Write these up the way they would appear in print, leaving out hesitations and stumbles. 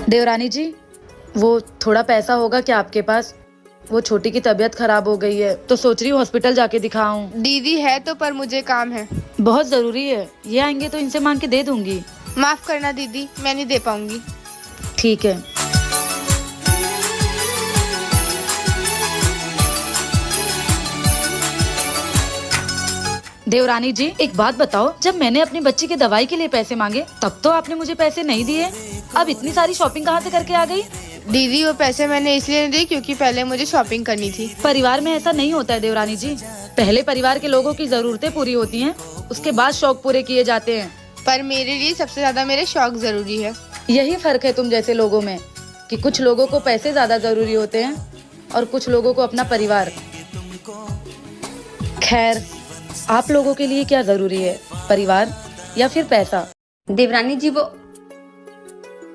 देवरानी जी, वो थोड़ा पैसा होगा क्या आपके पास? वो छोटी की तबीयत खराब हो गई है तो सोच रही हूँ हॉस्पिटल जाके दिखाऊं। दीदी है तो, पर मुझे काम है। बहुत जरूरी है, ये आएंगे तो इनसे मांग के दे दूंगी। माफ करना दीदी, मैं नहीं दे पाऊंगी। ठीक है। देवरानी जी, एक बात बताओ, जब मैंने अपनी बच्ची की दवाई के लिए पैसे मांगे तब तो आपने मुझे पैसे नहीं दिए, अब इतनी सारी शॉपिंग कहाँ से करके आ गई? दीदी वो पैसे मैंने इसलिए नहीं दिए क्योंकि पहले मुझे शॉपिंग करनी थी। परिवार में ऐसा नहीं होता है देवरानी जी, पहले परिवार के लोगों की जरूरतें पूरी होती हैं, उसके बाद शौक पूरे किए जाते हैं। पर मेरे लिए सबसे ज्यादा मेरे शौक जरूरी है। यही फर्क है तुम जैसे लोगों में, कि कुछ लोगों को पैसे ज्यादा जरूरी होते हैं और कुछ लोगों को अपना परिवार। खैर, आप लोगों के लिए क्या जरूरी है, परिवार या फिर पैसा? देवरानी जी वो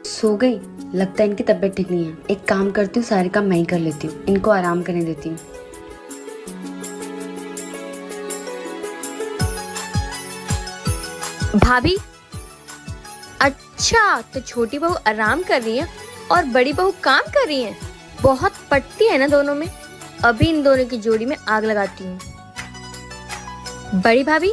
सो गई, लगता है इनकी तबीयत ठीक नहीं है। एक काम करती हूँ, सारे काम मैं ही कर लेती हूँ, इनको आराम करने देती हूँ। भाभी, अच्छा तो छोटी बहू आराम कर रही है और बड़ी बहू काम कर रही है। बहुत पटती है ना दोनों में। अभी इन दोनों की जोड़ी में आग लगाती हूँ। बड़ी भाभी,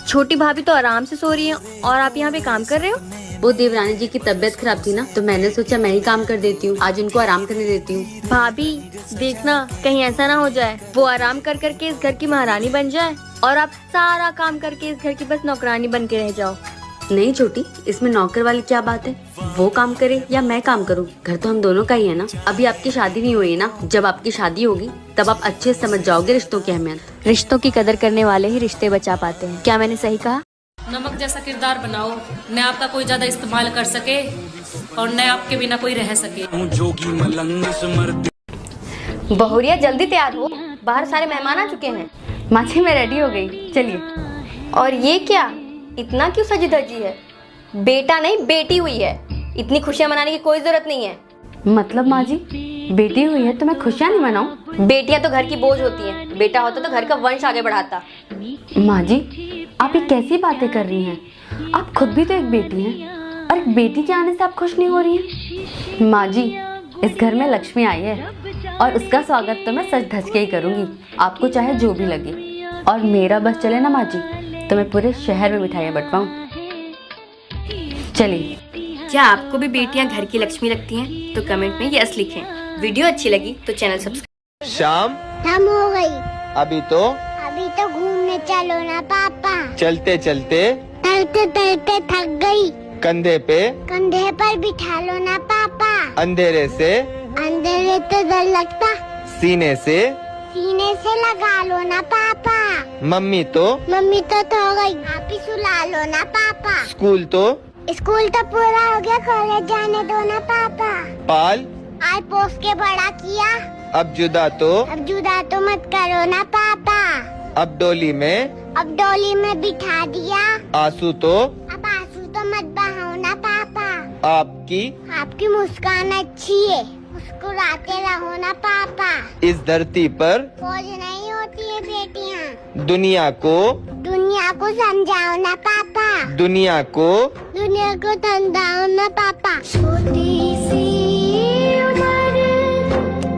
छोटी भाभी तो आराम से सो रही है और आप यहाँ पे काम कर रहे हो। वो देवरानी जी की तबीयत खराब थी ना, तो मैंने सोचा मैं ही काम कर देती हूँ, आज उनको आराम करने देती हूँ। भाभी देखना, कहीं ऐसा ना हो जाए वो आराम कर करके इस घर की महारानी बन जाए और आप सारा काम करके इस घर की बस नौकरानी बन के रह जाओ। नहीं छोटी, इसमें नौकर वाली क्या बात है, वो काम करे या मैं काम करूँ, घर तो हम दोनों का ही है ना। अभी आपकी शादी नहीं हुई है ना, जब आपकी शादी होगी तब आप अच्छे से समझ जाओगे रिश्तों की अहमियत। रिश्तों की कदर करने वाले ही रिश्ते बचा पाते हैं। क्या मैंने सही कहा? नमक जैसा किरदार बनाओ, न आपका कोई ज्यादा इस्तेमाल कर सके और न आपके बिना कोई रह सके। बहुरिया जल्दी तैयार हो, बाहर सारे मेहमान आ चुके हैं। माची मैं रेडी हो गई, चलिए। और ये क्या, इतना क्यों सजी धजी है? बेटा नहीं बेटी हुई है, इतनी खुशियां मनाने की कोई जरूरत नहीं है। मतलब माँ जी, बेटी हुई है तो मैं खुशियाँ नहीं मनाऊं? बेटियां तो घर की बोझ होती हैं, बेटा होता तो घर का वंश आगे बढ़ाता। माँ जी, आप ये कैसी बातें कर रही हैं? आप खुद भी तो एक बेटी हैं और एक बेटी के आने से आप खुश नहीं हो रही हैं? माँ जी, इस घर में लक्ष्मी आई है और उसका स्वागत तो मैं सज धज के ही करूँगी, आपको चाहे जो भी लगे। और मेरा बस चले ना माँ जी, तो मैं पूरे शहर में मिठाइयाँ बंटवाऊँ। चलिए। क्या आपको भी बेटियां घर की लक्ष्मी लगती हैं? तो कमेंट में यस लिखें। वीडियो अच्छी लगी तो चैनल सब्सक्राइब। शाम हो गई। अभी तो घूमने चलो ना पापा। चलते चलते थक गई। कंधे पर बिठा लो ना पापा। अंधेरे से तो डर लगता, सीने से लगा लो ना पापा। मम्मी तो हो गई, आप ही सुला लो ना पापा। स्कूल तो पूरा हो गया, कॉलेज जाने दो ना पापा। पाल आज पोस के बड़ा किया, अब जुदा तो मत करो ना पापा। अब डोली में बिठा दिया, आंसू तो अब आंसू तो मत बहाओ ना पापा। आपकी मुस्कान अच्छी है, मुस्कुराते रहो ना पापा। इस धरती पर बोझ नहीं होती है बेटियाँ। दुनिया को समझाओ ना पापा। दुनिया को समझाओ ना पापा। छोटी सी